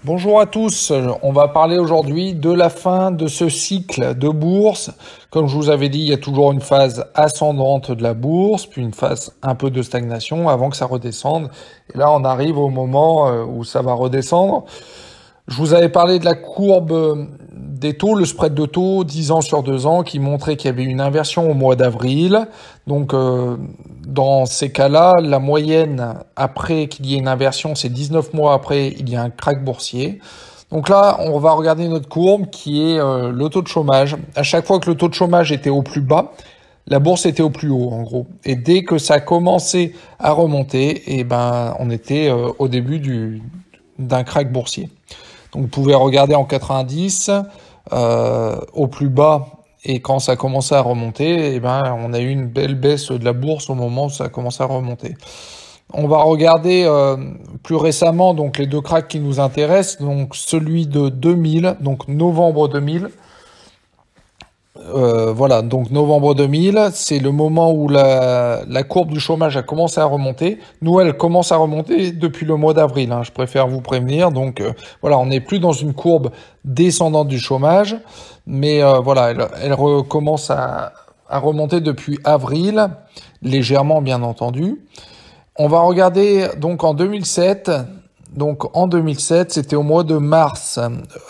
Bonjour à tous, on va parler aujourd'hui de la fin de ce cycle de bourse. Comme je vous avais dit, il y a toujours une phase ascendante de la bourse, puis une phase un peu de stagnation avant que ça redescende. Et là, on arrive au moment où ça va redescendre. Je vous avais parlé de la courbe des taux, le spread de taux 10 ans sur 2 ans qui montrait qu'il y avait une inversion au mois d'avril. Donc dans ces cas-là, la moyenne après qu'il y ait une inversion, c'est 19 mois après, il y a un crack boursier. Donc là, on va regarder notre courbe qui est le taux de chômage. À chaque fois que le taux de chômage était au plus bas, la bourse était au plus haut en gros. Et dès que ça a commencé à remonter, on était au début d'un crack boursier. Donc vous pouvez regarder en 90 au plus bas, et quand ça a commencé à remonter, on a eu une belle baisse de la bourse au moment où ça a commencé à remonter. On va regarder plus récemment donc les deux cracks qui nous intéressent, donc celui de 2000, donc novembre 2000. Voilà, donc novembre 2000, c'est le moment où la courbe du chômage a commencé à remonter. Nous, elle commence à remonter depuis le mois d'avril, je préfère vous prévenir. Donc voilà, on n'est plus dans une courbe descendante du chômage, mais voilà, elle recommence à remonter depuis avril, légèrement bien entendu. On va regarder donc en 2007. Donc en 2007, c'était au mois de mars.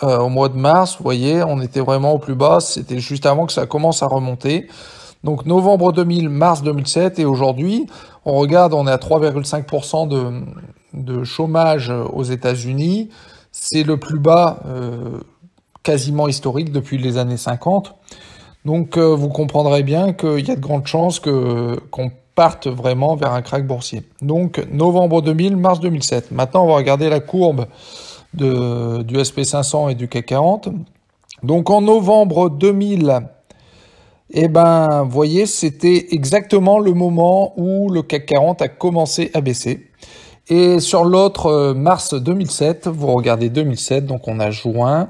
Au mois de mars, vous voyez, on était vraiment au plus bas. C'était juste avant que ça commence à remonter. Donc novembre 2000, mars 2007. Et aujourd'hui, on regarde, on est à 3,5% de chômage aux États-Unis. C'est le plus bas quasiment historique depuis les années 50. Donc vous comprendrez bien qu'il y a de grandes chances qu'on partent vraiment vers un crack boursier. Donc novembre 2000, mars 2007. Maintenant, on va regarder la courbe du SP500 et du CAC 40. Donc en novembre 2000, vous voyez, c'était exactement le moment où le CAC 40 a commencé à baisser. Et sur l'autre, mars 2007, vous regardez 2007, donc on a juin.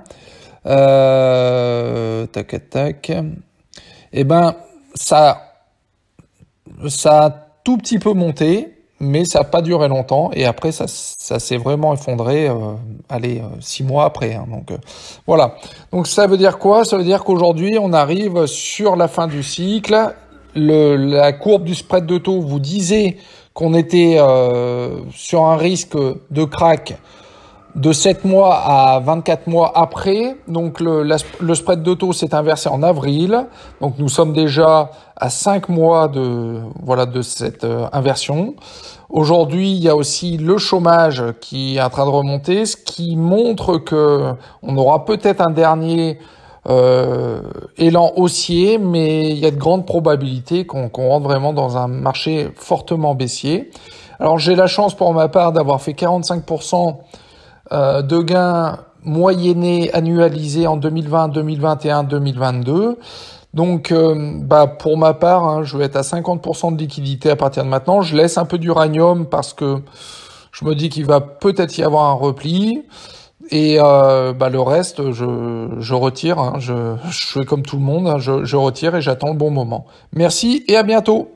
Ça a tout petit peu monté, mais ça n'a pas duré longtemps. Et après, ça s'est vraiment effondré, 6 mois après. Donc voilà. Donc ça veut dire quoi? Ça veut dire qu'aujourd'hui, on arrive sur la fin du cycle. La courbe du spread de taux vous disait qu'on était sur un risque de crack de 7 mois à 24 mois après. Donc le spread de taux s'est inversé en avril. Donc nous sommes déjà à 5 mois de cette inversion. Aujourd'hui, il y a aussi le chômage qui est en train de remonter, ce qui montre que on aura peut-être un dernier élan haussier, mais il y a de grandes probabilités qu'on rentre vraiment dans un marché fortement baissier. Alors j'ai la chance pour ma part d'avoir fait 45% de gains moyennés annualisés en 2020, 2021, 2022. Donc, pour ma part, je vais être à 50% de liquidité à partir de maintenant. Je laisse un peu d'uranium parce que je me dis qu'il va peut-être y avoir un repli. Et le reste, je retire. Je fais comme tout le monde. Je retire et j'attends le bon moment. Merci et à bientôt.